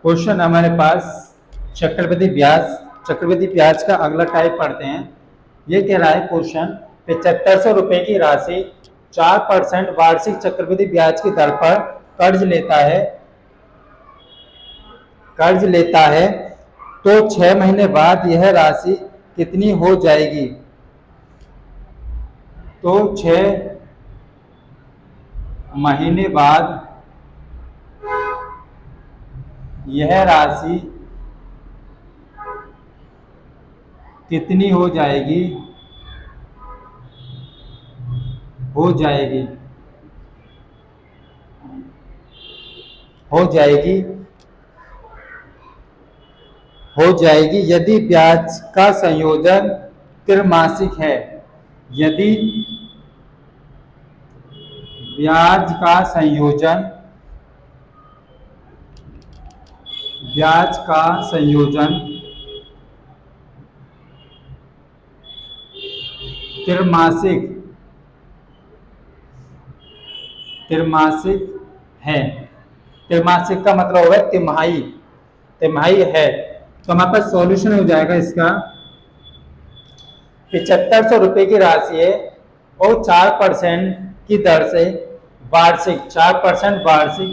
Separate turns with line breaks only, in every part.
Question हमारे पास चक्रवृद्धि ब्याज। चक्रवृद्धि ब्याज का अगला टाइप पढ़ते हैं। ये कह रहा है क्वेश्चन, 7500 रुपए की राशि 4% वार्षिक चक्रवृद्धि ब्याज की दर पर कर्ज लेता है तो 6 महीने बाद यह राशि कितनी हो जाएगी। तो 6 महीने बाद यह राशि कितनी हो जाएगी हो जाएगी हो जाएगी हो जाएगी यदि ब्याज का संयोजन त्रैमासिक है। यदि ब्याज का संयोजन त्रैमासिक है। त्रैमासिक का मतलब होगा तिमाही है। तो हमारे पास सॉल्यूशन हो जाएगा इसका। 7500 रुपए की राशि है और 4% की दर से वार्षिक 4% वार्षिक।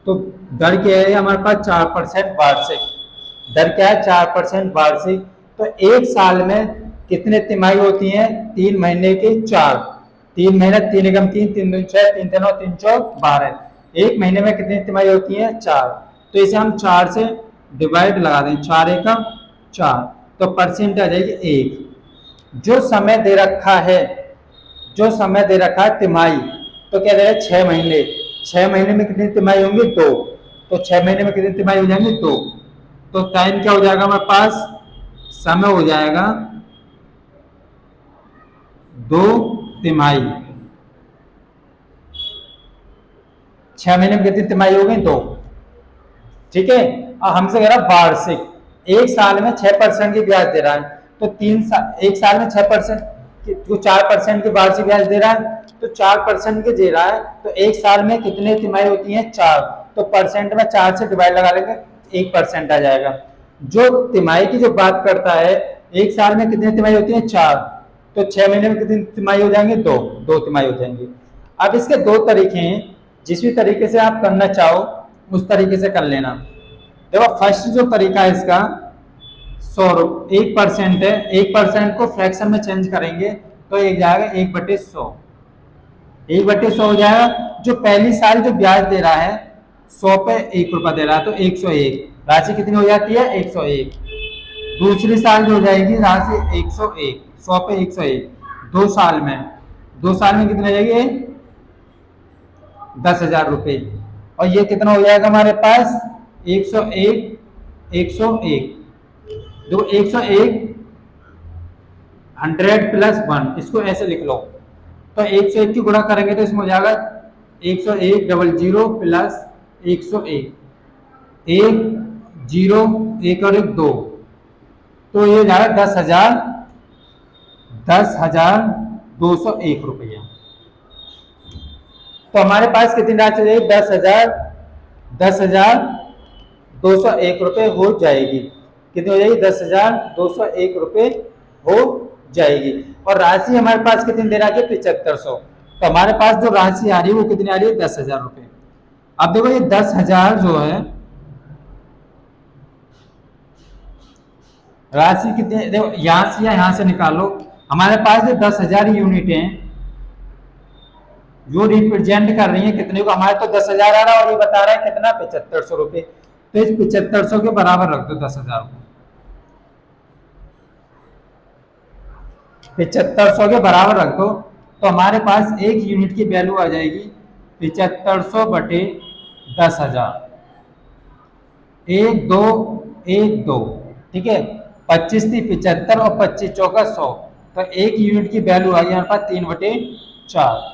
तो दर क्या है हमारे पास 4% वार्षिक। दर क्या है 4% वार्षिक। तो एक साल में कितने तिमाही होती हैं? 3 महीने की 4। 3 महीने 3 एकम 3 3 दूनी 6 3 3 3 चौक 12। एक महीने में कितनी तिमाही होती है? 4। तो इसे हम 4 से डिवाइड लगा दें। 4 एकम 4 तो परसेंट आ जाएगी 1। जो समय दे रखा है तिमाही, तो क्या दे रहा है 6 महीने। 6 महीने में कितनी तिमाही होंगी? 2। तो 6 महीने में कितनी तिमाही हो जाएंगी? 2। तो टाइम क्या हो जाएगा हमारे पास? समय हो जाएगा 2 तिमाही। 6 महीने में कितनी तिमाही हो गई? 2। ठीक है। और हमसे कह रहा वार्षिक, एक साल में 6% की ब्याज दे रहा है। तो एक साल में 6% जो 4% की वार्षिक ब्याज दे रहा है, तो 4% के दे रहा है। तो एक साल में कितने तिमाही होती हैं? 4। तो परसेंट में 4 से डिवाइड लगा लेंगे, 1% आ जाएगा। जो तिमाही की जो बात करता है, एक साल में कितनी तिमाही होती है? 4। तो 6 महीने में कितनी तिमाही हो जाएंगे? 2 तिमाही हो जाएंगी। अब इसके 2 तरीके हैं, जिस भी तरीके से आप करना चाहो उस तरीके से कर लेना। देखो फर्स्ट जो तरीका है इसका 1% है। 1% को फ्रैक्शन में चेंज करेंगे तो एक जाएगा 1/100। 1/100 हो जाएगा। जो पहली साल जो ब्याज दे रहा है 100 पे 1 रुपया दे रहा है, तो 101 राशि कितनी हो जाती है? 101। दूसरी साल जो हो जाएगी राशि 101, 100 पे 101। 2 साल में कितनी हो जाएगी? 10,000 रुपये। और ये कितना हो जाएगा हमारे पास? 101 101। देखो 101 100 प्लस 1, इसको ऐसे लिख लो। तो 101 की गुणा करेंगे तो इसमें हो जाएगा 101 00 प्लस 101। 1 0 1 और 1 2, तो ये हो जाएगा 10,201 रुपया। तो हमारे पास कितनी राशि हो जाएगी? 10,201 रुपये हो जाएगी। कितनी हो जाएगी? 10,201 रुपये हो जाएगी। और राशि हमारे पास कितनी दे रहा है? 7500। तो हमारे पास जो राशि आ रही है वो कितनी आ रही है? 10,000 रुपये। अब देखो ये 10,000 जो है राशि कितनी, देखो यहां से निकालो। हमारे पास जो 10,000 यूनिट हैं जो रिप्रेजेंट कर रही है कितने को? हमारे तो 10,000 आ रहा है और ये बता रहा है कितना? 7500 रुपये। तो इस 7500 के बराबर रख दो 10,000 को। 7500 के बराबर रख दो तो हमारे पास एक यूनिट की वैल्यू आ जाएगी 7500 बटे 10,000। 1 2 1 2। ठीक है। 25 थी 75 और 25 चौका 100। तो एक यूनिट की वैल्यू आई हमारे पास 3/4।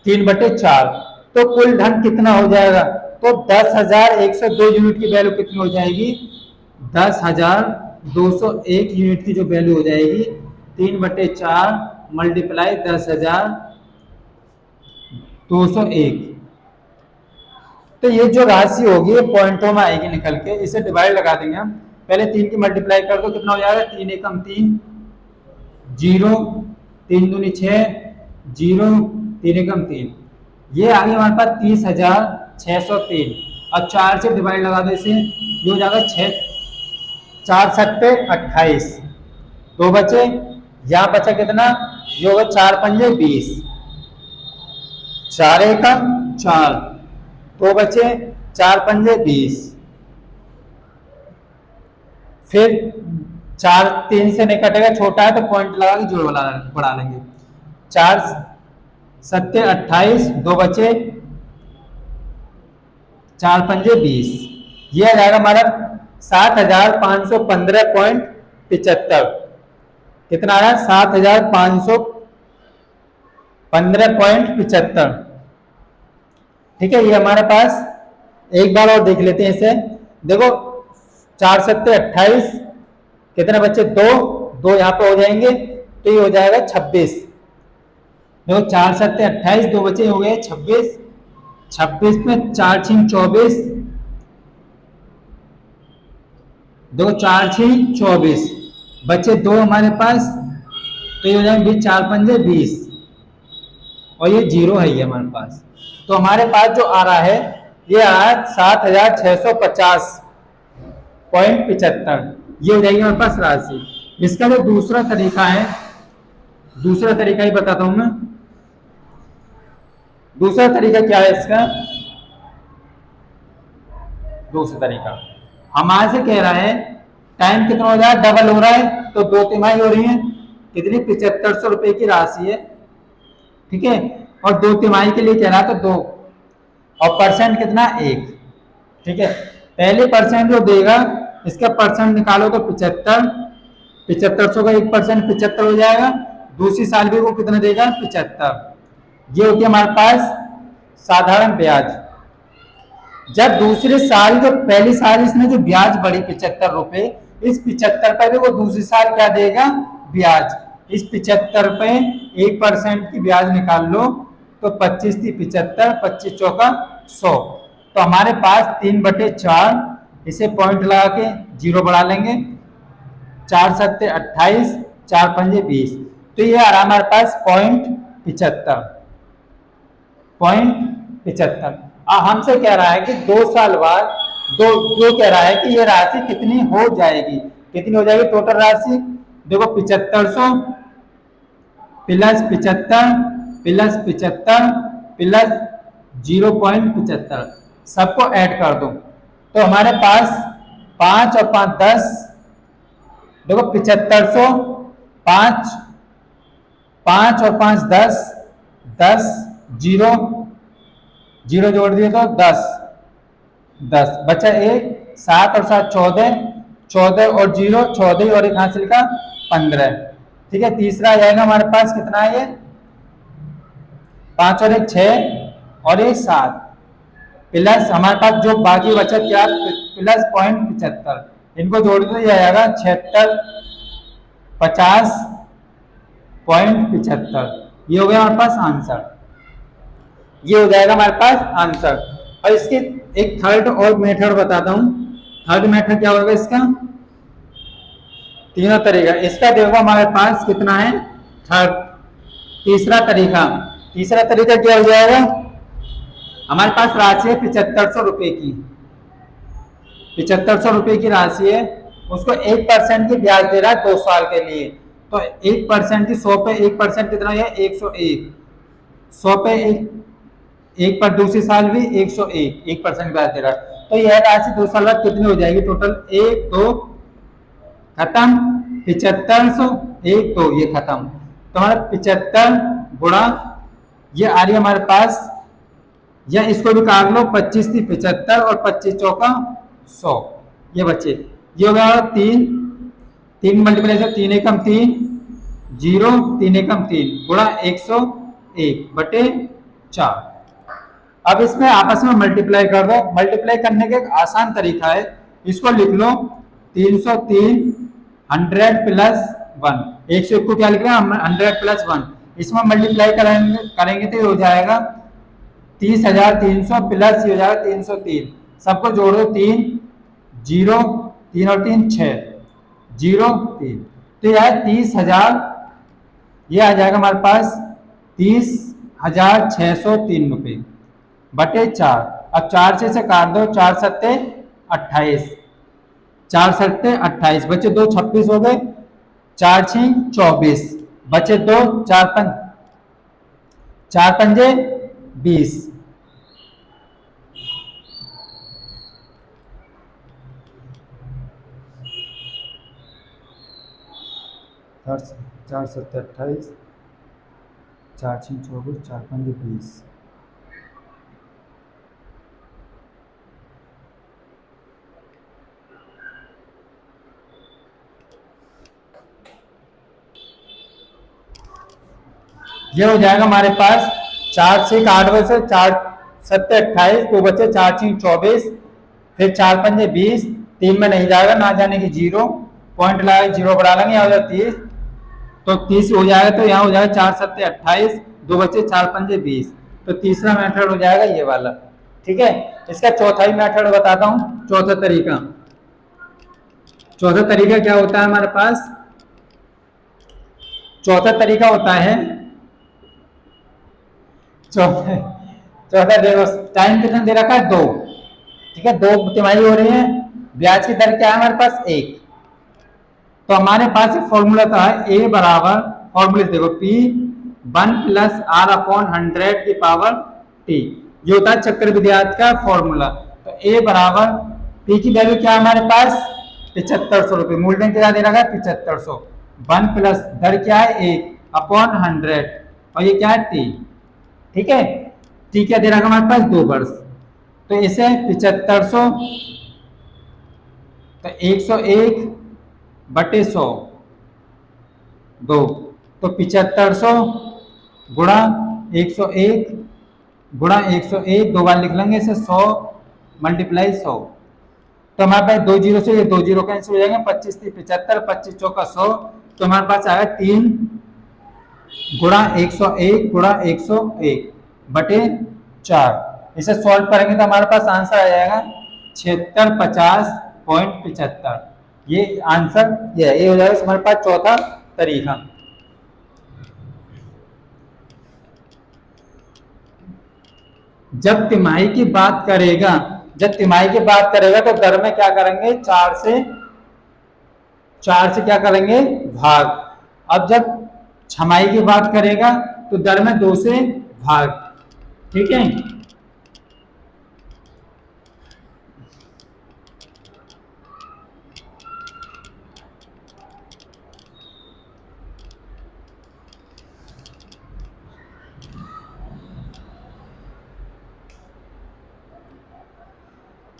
3/4। तो कुल धन कितना हो जाएगा? तो 10,102 यूनिट की वैल्यू कितनी हो जाएगी? 10,201 यूनिट की जो वैल्यू हो जाएगी 3/4 मल्टीप्लाई 10,201। तो ये जो राशि होगी ये पॉइंटों में आएगी निकल के, इसे डिवाइड लगा देंगे हम। पहले 3 की मल्टीप्लाई कर दो, कितना हो जाएगा, 3 एकम 3, 0, 3 दूनी 6, 0, 3 एकम 3, ये आ गया हमारे पास 30,603। अब 4 से डिवाइड लगा दो इसे, ये हो जाएगा 6, 4 सत्ते 28, 2 बचे, यहाँ बचा कितना, ये होगा 4 पंजे 20, 4 एकम 4, 2 बचे, 4 पंजे 20, फिर 4 3 से नहीं कटेगा, छोटा है तो पॉइंट लगा के जोड़ बढ़ा लेंगे, 4 सत्ते 28, 2 बचे, 4 पंजे 20, ये आ जाएगा हमारा 7,515.75। कितना आया, 7,515.75। ठीक है, ये हमारे पास, एक बार और देख लेते हैं इसे। देखो 4 सत्ते 28, कितने बच्चे, 2, 2 यहाँ पे हो जाएंगे तो ये हो जाएगा 26। देखो 4 सत्ते 28, 2 बचे हो गए 26, 26 में 4 छीन 24, दो 4 छीन 24, बचे 2 हमारे पास, तो ये हो जाएंगे 4 पंजे 20, और ये 0 है ये हमारे पास। तो हमारे पास जो आ रहा है ये आ रहा है 7,650.75, ये हो जाएगी हमारे पास राशि। इसका जो दूसरा तरीका है, दूसरा तरीका ही बताता हूं मैं। दूसरा तरीका क्या है इसका, दूसरा तरीका हमारे से कह रहा है टाइम कितना हो जाए, डबल हो रहा है, तो 2 तिमाही हो रही है, कितनी, 7500 रुपए की राशि है। ठीक है, और 2 तिमाही के लिए कह रहा है तो 2, और परसेंट कितना, 1। ठीक है, पहले परसेंट जो देगा इसका परसेंट निकालो तो 75, 7500 का 1% 75 हो जाएगा, दूसरी साल भी वो कितना देगा, 75। ये होती है हमारे पास साधारण ब्याज। जब दूसरे साल, जो पहली साल इसमें जो ब्याज बढ़ी 75 रुपए, इस 75 पर भी वो दूसरी साल क्या देगा, ब्याज। इस 75 पे 1% की ब्याज निकाल लो तो 25 थी 75, 25 चौका 100, तो हमारे पास 3/4, इसे पॉइंट लगा के 0 बढ़ा लेंगे, 4 सत्ते 28, 4 पंजे 20, तो ये आ रहा हमारे पास .75। हमसे कह रहा है कि 2 साल बाद, दो जो कह रहा है कि ये राशि कितनी हो जाएगी, कितनी हो जाएगी टोटल राशि। देखो 7500 प्लस 75 प्लस 75 प्लस 0.75, सबको ऐड कर दो तो हमारे पास 5 और 5 10, देखो 7500, 5 और 5 10, 10, 0 0 जोड़ दिए तो 10 बचा 1, 7 और 7 14, 14 और 0 14 और 1 हासिल का 15। ठीक है, तीसरा आ जाएगा हमारे पास, कितना है ये, 5 और 1 6 और 1 7, प्लस हमारे पास जो बाकी बचा क्या, प्लस .75, इनको जोड़ दो ये आएगा 76 50.75। ये हो गया हमारे पास आंसर, ये हो जाएगा हमारे पास आंसर। और इसके एक थर्ड और मेथड बताता हूं। थर्ड मेथड क्या होगा इसका, तीनों तरीका। इसका देखो हमारे पास कितना है, थर्ड, तीसरा तरीका क्या हो जाएगा, हमारे पास राशि है 7500 रुपए की, 7500 रुपए की राशि है, उसको 1% की ब्याज दे रहा है 2 साल के लिए, तो 1% की 100 पे 1% कितना है, 101, 100 पे 1 पर दूसरी साल भी 101, 1% ब्याज दे रहा है, तो यह राशि 2 साल बाद कितनी हो जाएगी, टोटल 1 2 खत्म, 7500 1 2 ये खत्म, तो हमारा 75 गुणा ये आ रही है हमारे पास, या इसको भी काट लो, 25 थी 75 और 25 चौका 100, ये बच्चे, ये हो गया 3 मल्टीप्लाई 3 एकम 3 0 3 एकम 3 गुणा 101/4। अब इसमें आपस में मल्टीप्लाई कर दो। मल्टीप्लाई करने का एक आसान तरीका है, इसको लिख लो 303 100 प्लस 1, 101 को क्या लिख रहे हैं 100 प्लस 1, इसमें मल्टीप्लाई करेंगे तो हो जाएगा 30,300 प्लस ये हो जाएगा 303, सबको जोड़ दो, 3 0 3 और 3 6 0 3, तो यह 30,000, ये आ जाएगा हमारे पास 30,603 रुपये बटे 4। अब 4 से काट दो, 4 सत्ते 28, 4 सत्ते 28, बचे 2 26 हो गए, 4 6 24, बचे 2 4 पंजे 20, 4 सत्ते 28, 4 6 24, 4 पंजे 20। ये हो जाएगा हमारे पास 4 6 8 बचे, 4 सत्ते 28, 2 बचे, 4 6 24, फिर 4 पंजे 20, 3 में नहीं जाएगा, ना जाने की 0 पॉइंट लगा 0 बढ़ा लेंगे, यहाँ हो जाएगा 30, तो 30 हो जाएगा, तो यहाँ हो जाएगा 4 सत्ते 28, 2 बचे, 4 पंजे 20, तो तीसरा मेथड हो जाएगा ये वाला। ठीक है, इसका चौथा ही मेथड बताता हूँ, चौथा तरीका। चौथा तरीका क्या होता है हमारे पास? चौथा तरीका होता है, चौथा देखो, टाइम कितना दे रखा है? 2। ठीक है, 2 तिमाही हो रही है, ब्याज की दर क्या है हमारे पास? 1। तो हमारे पास एक फॉर्मूला था, ए बराबर, फॉर्मूले देखो, P 1 प्लस R अपॉन 100 की पावर T, ये होता है चक्रवृद्धि ब्याज का फॉर्मूला। तो ए बराबर, P की वैल्यू क्या है हमारे पास? 7500 रुपये, मूलधन क्या दे रखा है? 7500, 1 प्लस दर क्या है? 1 अपॉन 100, और ये क्या है? T। ठीक है, T क्या दे रखा है हमारे पास? 2 वर्ष, तो इसे 7500, तो 101 बटे 100 2, तो 7500 गुणा 101 गुणा 101, 2 बार लिख लेंगे इसे, 100 मल्टीप्लाई 100, तो हमारे पास 2 जीरो से ये 2 जीरो कैंसिल हो जाएंगे, 25 3 75, 25 चौका 100, तो हमारे पास आएगा 3 गुणा 101 गुणा 101 बटे 4। इसे सॉल्व करेंगे तो हमारे पास आंसर आ जाएगा 7650.75। ये आंसर ये हो जाएगा हमारे पास चौथा तरीका। जब तिमाही की बात करेगा, तो दर में क्या करेंगे? 4 से क्या करेंगे? भाग। अब जब छमाही की बात करेगा तो दर में 2 से भाग। ठीक है,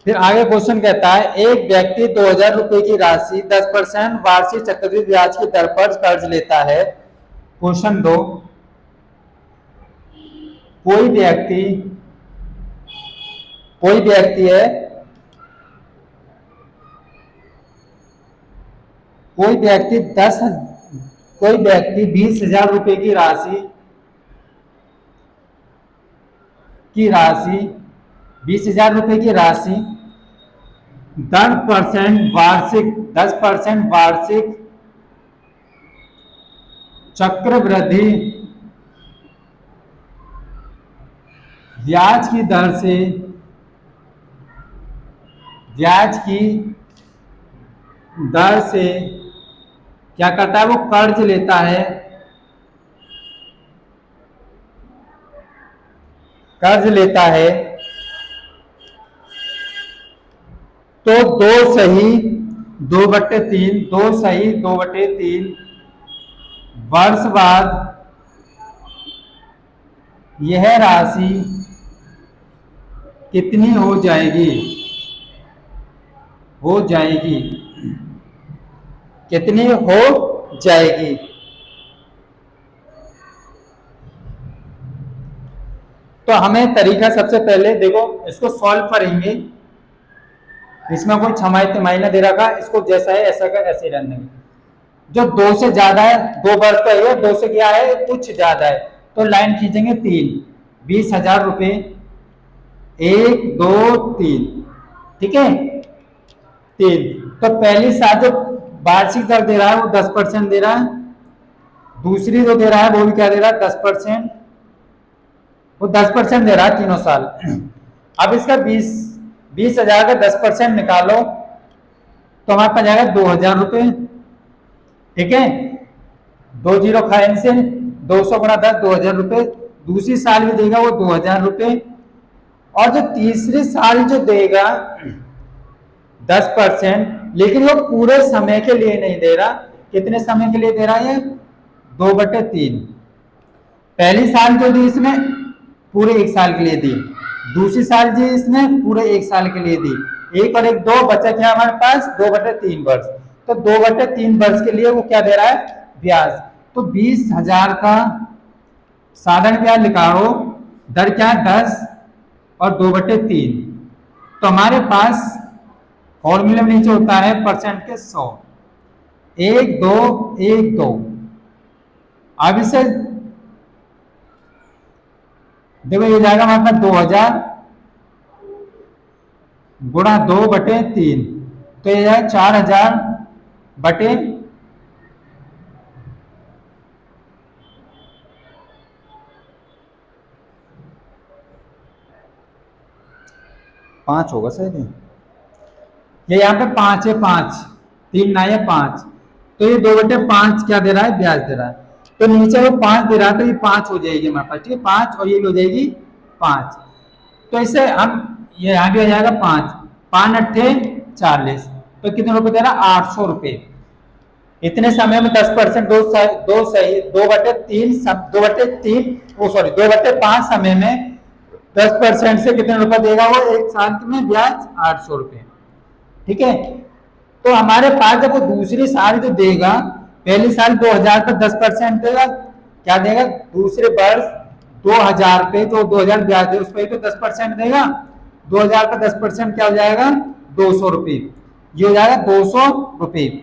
फिर आगे क्वेश्चन कहता है, एक व्यक्ति 2000 रुपए की राशि 10% वार्षिक चक्रवृद्धि ब्याज की दर पर कर्ज लेता है। क्वेश्चन 2, कोई व्यक्ति है, कोई व्यक्ति 20,000 रुपए की राशि 20,000 रुपए की राशि 10% वार्षिक चक्रवृद्धि ब्याज की दर से क्या करता है? वो कर्ज लेता है, तो 2 सही 2/3 वर्ष बाद यह राशि कितनी हो जाएगी? कितनी हो जाएगी? तो हमें तरीका सबसे पहले देखो, इसको सॉल्व करेंगे। इसमें कोई छमाही तिमाही ना दे रखा, इसको जैसा है ऐसा का ऐसे रहने देंगे। जो 2 से ज्यादा है, 2 वर्ष का है, 2 से क्या है? कुछ ज्यादा है, तो लाइन खींचेंगे 3, 20,000 रुपए एक दो तीन, ठीक है, तीन। तो पहली साल जो वार्षिक दर दे रहा है वो 10% दे रहा है, दूसरी जो दे रहा है वो भी क्या दे रहा है 10%, वो 10% दे रहा है तीनों साल। अब इसका 20,000 का 10% निकालो तो हमारे पास जाएगा 2,000 रुपये, ठीक है, 20 खाने से 200 गुणा 10, 2,000 रुपये। दूसरी साल भी देगा वो 2,000 रुपये, और जो तीसरी साल जो देगा 10%, लेकिन वो पूरे समय के लिए नहीं दे रहा। कितने समय के लिए दे रहा है? 2/3। पहली साल जो दी इसने पूरे 1 साल के लिए दी, दूसरी साल जी इसने पूरे 1 साल के लिए दी, 1 और 1 2, बचा क्या हमारे पास 2/3 वर्ष। तो 2/3 वर्ष के लिए वो क्या दे रहा है? ब्याज। तो 20,000 का साधारण ब्याज निकालो, दर क्या है 10 और 2/3। तो हमारे पास फॉर्मूले में नीचे होता है परसेंट के 100, 1 2 1 2। अब इसे देखो, ये जाएगा हमारे पास 2,000 गुणा 2/3, तो ये जाएगा 4,000 बटे 5 होगा सही नहीं, ये यहाँ पे 5 है, 5 3 ना है 5, तो ये 2/5 क्या दे रहा है? ब्याज दे रहा है। तो नीचे वो 5 दे रहा है तो ये 5 हो जाएगी हमारे पास, ठीक है, 5 और ये भी हो जाएगी 5। तो इसे हम ये यहाँ भी हो जाएगा 5, 5 अट्ठे 40, तो कितने रुपए दे रहा है? 800 रुपये। इतने समय में 10%, 2/3, 2/3 ओ सॉरी 2/5 समय में 10% से कितने रुपए देगा वो? 1 साल में ब्याज 800 रुपये, ठीक है। तो हमारे पास जब वो दूसरी साल जो देगा, पहली साल 2,000 पर 10% देगा, क्या देगा? दूसरे वर्ष 2,000 पे जो 2,000 ब्याज दे उस पर तो 10% देगा, 2,000 का 10% क्या हो जाएगा? 200 रुपये, ये हो जाएगा 200 रुपये।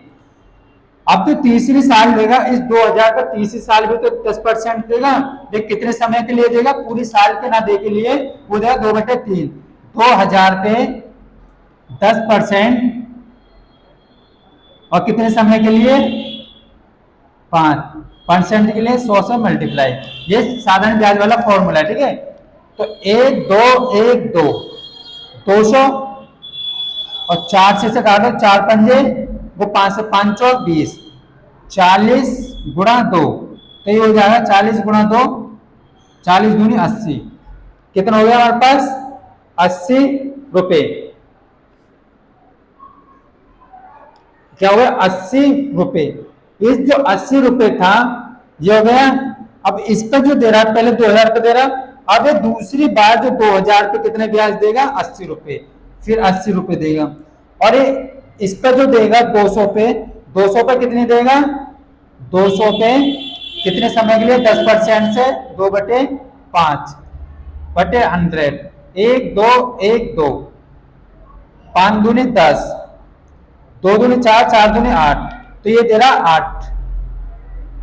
अब तो तीसरी साल देगा, इस 2,000 का तीसरी साल भी तो 10% देगा, लेकिन कितने समय के लिए देगा? पूरी साल के ना दे के लिए वो देगा 2/3, 2,000 पे 10% और कितने समय के लिए? 5% के लिए 100 से मल्टीप्लाई। ये साधारण ब्याज वाला फॉर्मूला है, ठीक है। तो 1 2 1 2 200 और 4 से काटो, 4 पंजे वो 5 से 5 चौक 20, 40 गुणा 2, तो ये हो जाएगा 40 गुणा 2, 40 दूनी 80। कितना हो गया हमारे पास? 80 रुपये। क्या हो गया? 80 रुपये। इस जो 80 रुपये था ये हो गया। अब इस पर जो दे रहा है, पहले 2,000 रुपये दे रहा, अब ये दूसरी बार जो 2,000 पे कितने ब्याज देगा? 80 रुपये, फिर 80 रुपये देगा। और ये इस पर जो देगा 200 पे, 200 पे कितनी देगा? 200 पे कितने समय के लिए? 10% से 2/5 बटे 100, 1 2 1 2, 5 दूनी 10, 2 दूनी 4, 4 दूनी 8, तो ये दे रहा 8।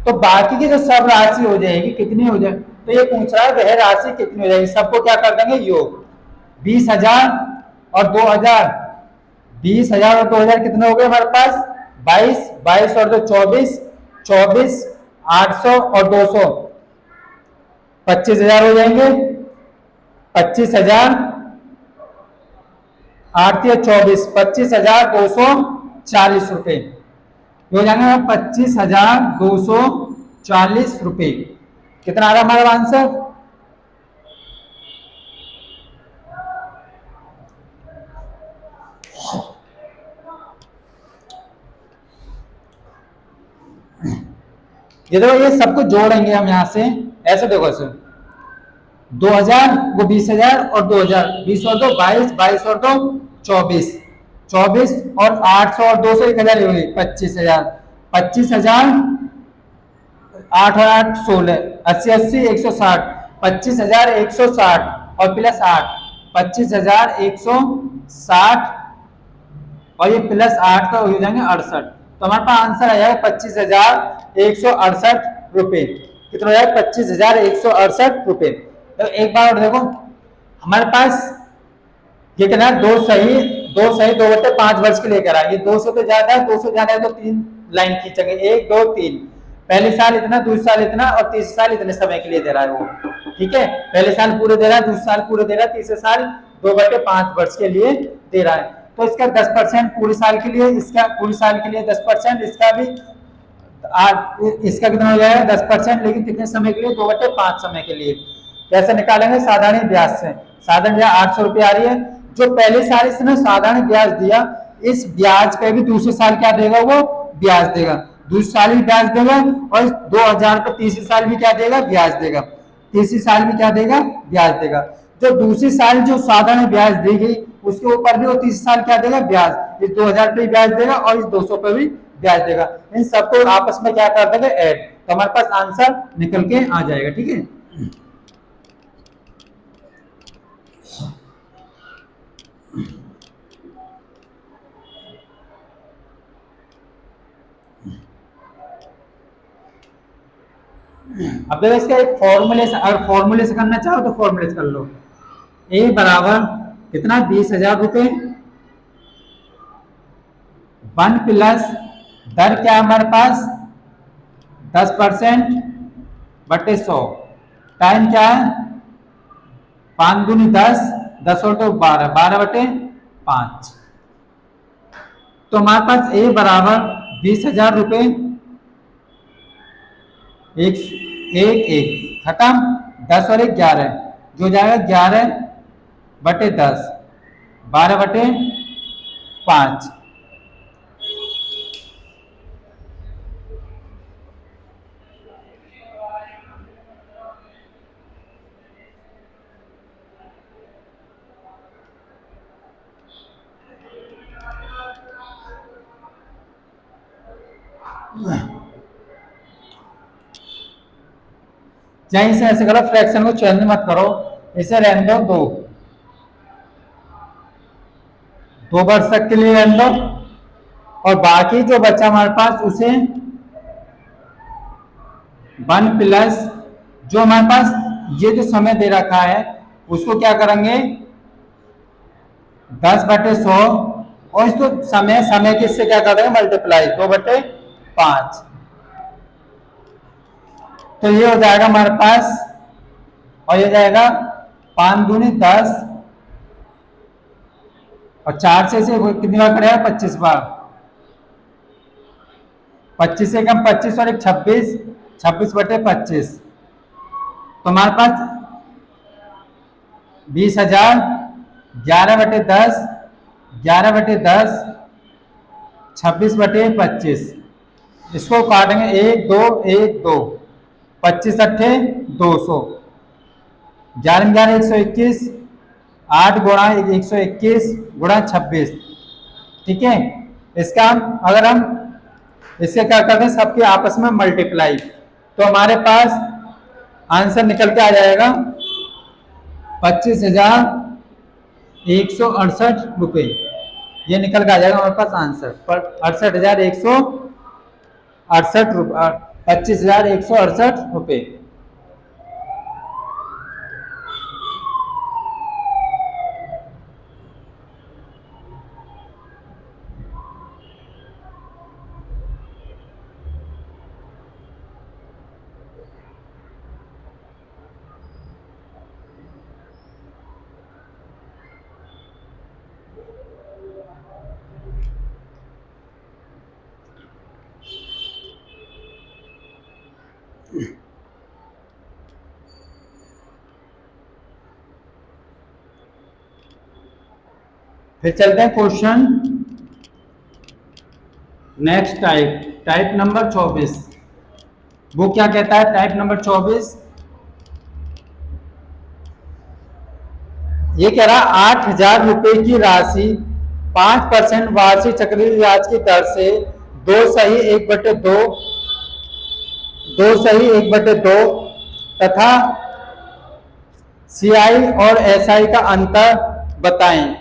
तो बाकी की जो सब राशि हो जाएगी कितनी हो जाए? तो ये पूछ रहा है वह राशि कितनी हो जाएगी। सबको क्या कर देंगे? योग। 20,000 और 2,000, 20,000 और 2,000 कितने हो गए हमारे पास? 22, 22 और 2 24, 24 800 और 200 25,000 हो जाएंगे। 25,000 8 या 24, 25,240 रुपये हो जाएंगे। 25,240 रुपये। कितना आ रहा हमारा आंसर? ये देखो, ये सबको जोड़ेंगे हम यहां से, ऐसे देखो, ऐसे 2,000 वो 20,000 और 2,000, 20 और 2 22, 22 और 2 24, 24 और 800 और 200 1,000 हो गई 25,000, 25,000 8 और 8 16, 80 80 160, 25,160 और प्लस 8, 25,160 और ये प्लस 8 का हो जाएंगे 68। तो हमारे पास आंसर आ जाएगा 25,168 रुपये। कितना हो जाएगा? 25,168 रुपये। तो एक बार और देखो, हमारे पास ये कहना है दो बटे 5 वर्ष के लिए करा। ये 200 तो ज्यादा है, 200 ज्यादा है तो 3 लाइन खींचेंगे, 1 2 3। पहले साल इतना, दूसरे साल इतना और तीसरे साल इतने समय के लिए दे रहा है वो। ठीक है, पहले साल पूरे दे रहा है, दूसरे साल पूरे दे रहा है, तीसरे साल 2/5 वर्ष के लिए दे रहा है। तो इसका 10% पूरे साल के लिए, इसका पूरे साल के लिए 10%, इसका भी इसका कितना हो जाएगा 10%, लेकिन कितने समय के लिए, 2/5 समय के लिए। कैसे निकालेंगे, साधारण ब्याज से। साधारण ब्याज 800 रुपये आ रही है। जो पहले साल इसने साधारण ब्याज दिया, इस ब्याज पे भी दूसरे साल क्या देगा, वो ब्याज देगा, दूसरे साल भी ब्याज देगा, और 2000 पे तीसरे साल भी क्या देगा, ब्याज देगा, तीसरी साल भी क्या देगा, ब्याज देगा। जो दूसरी साल जो साधारण ब्याज दी गई, उसके ऊपर भी वो तीसरे साल क्या देगा, ब्याज। इस 2000 पे ब्याज देगा और इस 200 पे भी ब्याज देगा। इन सबको आपस में क्या कर देंगे, ऐड, तो हमारे पास आंसर निकल के आ जाएगा। ठीक है, अब देखो इसका एक फॉर्मूले से, अगर फॉर्मूले से करना चाहो तो फॉर्मूले से कर लो। ए बराबर कितना, 20,000 रुपये, 1 प्लस दर क्या है हमारे पास, 10% बटे 100, टाइम क्या है, 5 दूनी 10, 10 और 2 12, 12/5। तो हमारे पास ए बराबर 20,000 रुपये, एक एक एक खत्म, 10 और 1 11, जो जाएगा 11/10, 12/5। यहीं से ऐसे करो, फ्रैक्शन को चेंज मत करो, इसे रहने दो 2 वर्ष तक के लिए रहने दो, और बाकी जो बचा हमारे पास उसे 1 प्लस जो हमारे पास ये जो समय दे रखा है उसको क्या करेंगे, 10/100, और इसको समय समय के इससे क्या कर देंगे, मल्टीप्लाई, 2/5। तो ये हो जाएगा हमारे पास, और ये जाएगा 5 दूनी 10, और 4 से कितनी बार करेगा, 25 बार, 25 से कम 25 और एक 26, 26/25। तो हमारे पास 20,000, 11/10, 11/10, 26/25। इसको काटेंगे, 1 2 1 2, 25 अट्ठे 200, 11 11 121, 8 गुणा 121 गुणा 26। ठीक है, इसका अगर हम इससे क्या करते हैं, सबके आपस में मल्टीप्लाई, तो हमारे पास आंसर निकल के आ जाएगा 25,168 रुपये। ये निकल के आ जाएगा हमारे पास आंसर, पर 68,168 रुपये, 25,168 रुपये। फिर चलते हैं क्वेश्चन नेक्स्ट, टाइप नंबर 24। वो क्या कहता है, टाइप नंबर 24 ये कह रहा 8,000 रुपए की राशि 5% वार्षिक चक्रवृद्धि ब्याज की दर से 2 सही 1/2 तथा सीआई और एसआई का अंतर बताएं।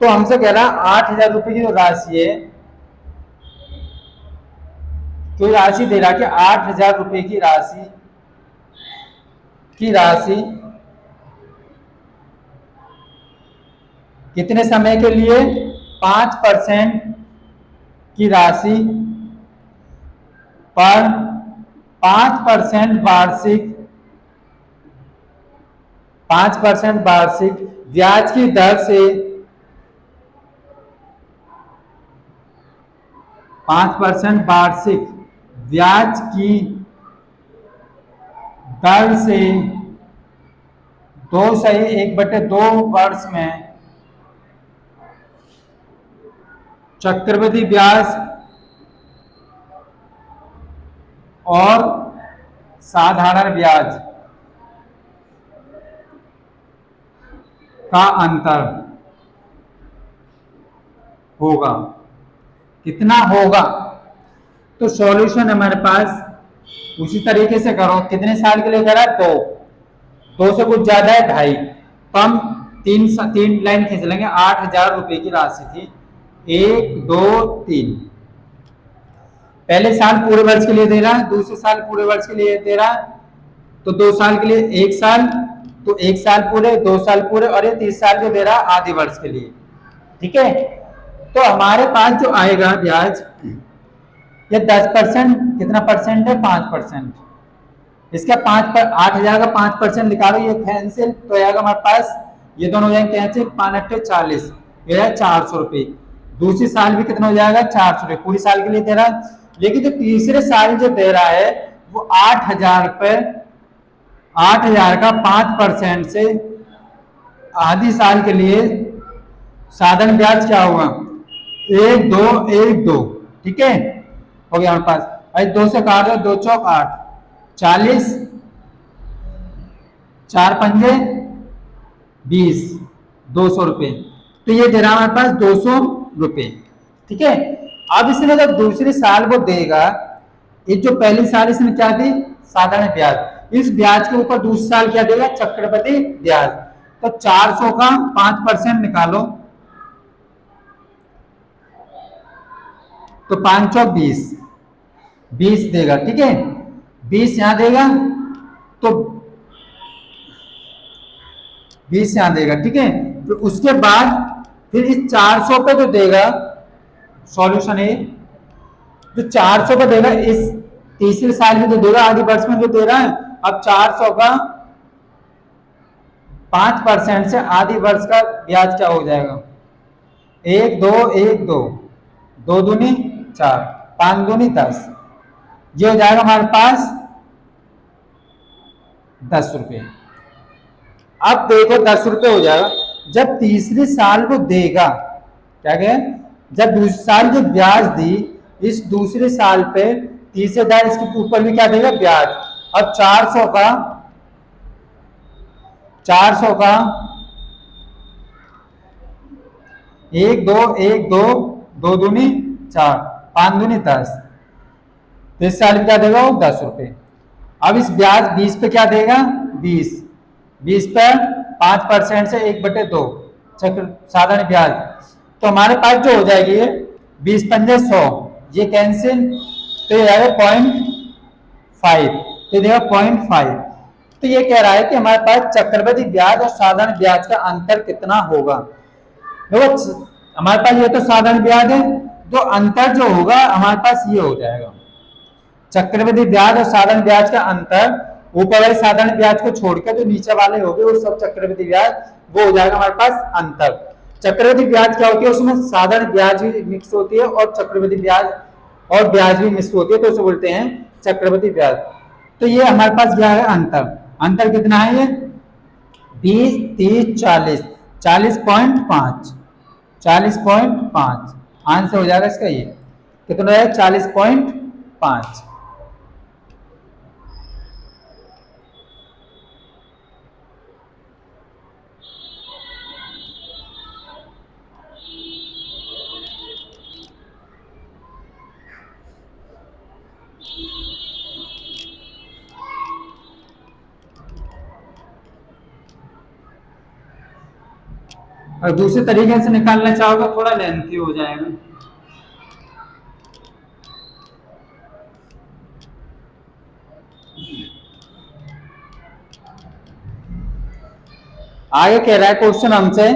तो हमसे कह रहा 8,000 रुपए की जो राशि है, तो राशि दे रहा कि 8,000 रुपए की राशि कितने समय के लिए? 5% की राशि पर 5% वार्षिक 5% वार्षिक ब्याज की दर से 5% वार्षिक ब्याज की दर से 2/1/2 वर्ष में चक्रवृद्धि ब्याज और साधारण ब्याज का अंतर होगा। कितना होगा? तो सॉल्यूशन हमारे पास उसी तरीके से करो। कितने साल के लिए करा? दो से कुछ ज्यादा है 2.5, तो हम तीन लाइन खींच लेंगे। 8,000 रुपए की राशि थी। 1 2 3। पहले साल पूरे वर्ष के लिए दे रहा है, दूसरे साल पूरे वर्ष के लिए दे रहा है, तो 2 साल के लिए 1 साल, तो 1 साल पूरे, 2 साल पूरे, और ये 30 साल जो दे रहा है आधे वर्ष के लिए। ठीक है, तो हमारे पास जो आएगा ब्याज, ये 10%, कितना परसेंट है? 5%। इसका 8,000 का 5% निकालो, ये कैंसिल, तो आएगा हमारे पास, ये दोनों हो जाएंगे कैंसिल, 5×8 = 40, ये है 400 रुपये। दूसरी साल भी कितना हो जाएगा? 400 रुपये, पूरी साल के लिए दे रहा है। लेकिन जो तीसरे साल जो दे रहा है वो 8,000 रुपये, 8,000 का 5% से आधी साल के लिए साधारण ब्याज क्या होगा? 1 2 1 2। ठीक है, हो गया हमारे पास। भाई 2 से काट दो, 2 चौक 8, 40, 4 पंजे 20, 200 रुपये। तो ये दे रहा हमारे पास 200 रुपये। ठीक है, अब इसने जब दूसरे साल वो देगा, ये जो पहली साल इसने क्या दी? साधारण ब्याज। इस ब्याज के ऊपर दूसरे साल क्या देगा? चक्रवृद्धि ब्याज। तो 400 का 5% निकालो, तो 5 चौक 20, 20 देगा। ठीक है, 20 यहां देगा, तो 20 यहां देगा। ठीक है, तो उसके बाद फिर इस 400 पे जो देगा, सॉल्यूशन है, जो 400 पे देगा इस तीसरे साल में जो देगा, आगे वर्ष में जो दे रहा है, अब 400 का 5% से आधी वर्ष का ब्याज क्या हो जाएगा? 1 2 1 2, 2 दूनी 4, 5 दूनी 10, ये हो जाएगा हमारे पास 10 रुपये। अब देखो 10 रुपये हो जाएगा जब तीसरे साल वो देगा। क्या कहे? जब दूसरे साल जो ब्याज दी, इस दूसरे साल पे तीसरे साल इसके ऊपर भी क्या देगा? ब्याज। अब 400 का 1 2 1 2, 2 दूनी 4, 5 दूनी 10, तो इस साल क्या देगा? वो 10 रुपये। अब इस ब्याज 20 पे क्या देगा? 20 पर 5% से 1/2 चक्र साधारण ब्याज। तो हमारे पास जो हो जाएगी ये 20 पंजे 100, ये कैंसिल, तो ये आएगा 0.5, तो देगा 0.5। तो ये कह रहा है कि हमारे पास चक्रवृद्धि ब्याज और साधारण ब्याज का अंतर कितना होगा। देखो हमारे पास ये तो साधारण ब्याज है, तो अंतर जो होगा हमारे पास ये हो जाएगा। चक्रवृद्धि ब्याज और साधारण ब्याज का अंतर, ऊपर वाले साधारण ब्याज को छोड़कर जो नीचे वाले हो गए वो सब चक्रवृद्धि ब्याज, वो हो जाएगा हमारे पास अंतर। चक्रवृद्धि ब्याज क्या होती है? उसमें साधारण ब्याज भी मिक्स होती है और चक्रवृद्धि ब्याज और ब्याज भी मिक्स होती है, तो उसे बोलते हैं चक्रवृद्धि ब्याज। तो ये हमारे पास क्या है? अंतर। अंतर कितना है? ये 20 30 40, 40.5, 40.5 आंसर हो जाएगा इसका। ये कितना है? 40.5। और दूसरे तरीके से निकालना चाहोगे थोड़ा लेंथी हो जाएगा। आगे कह रहा है क्वेश्चन हमसे,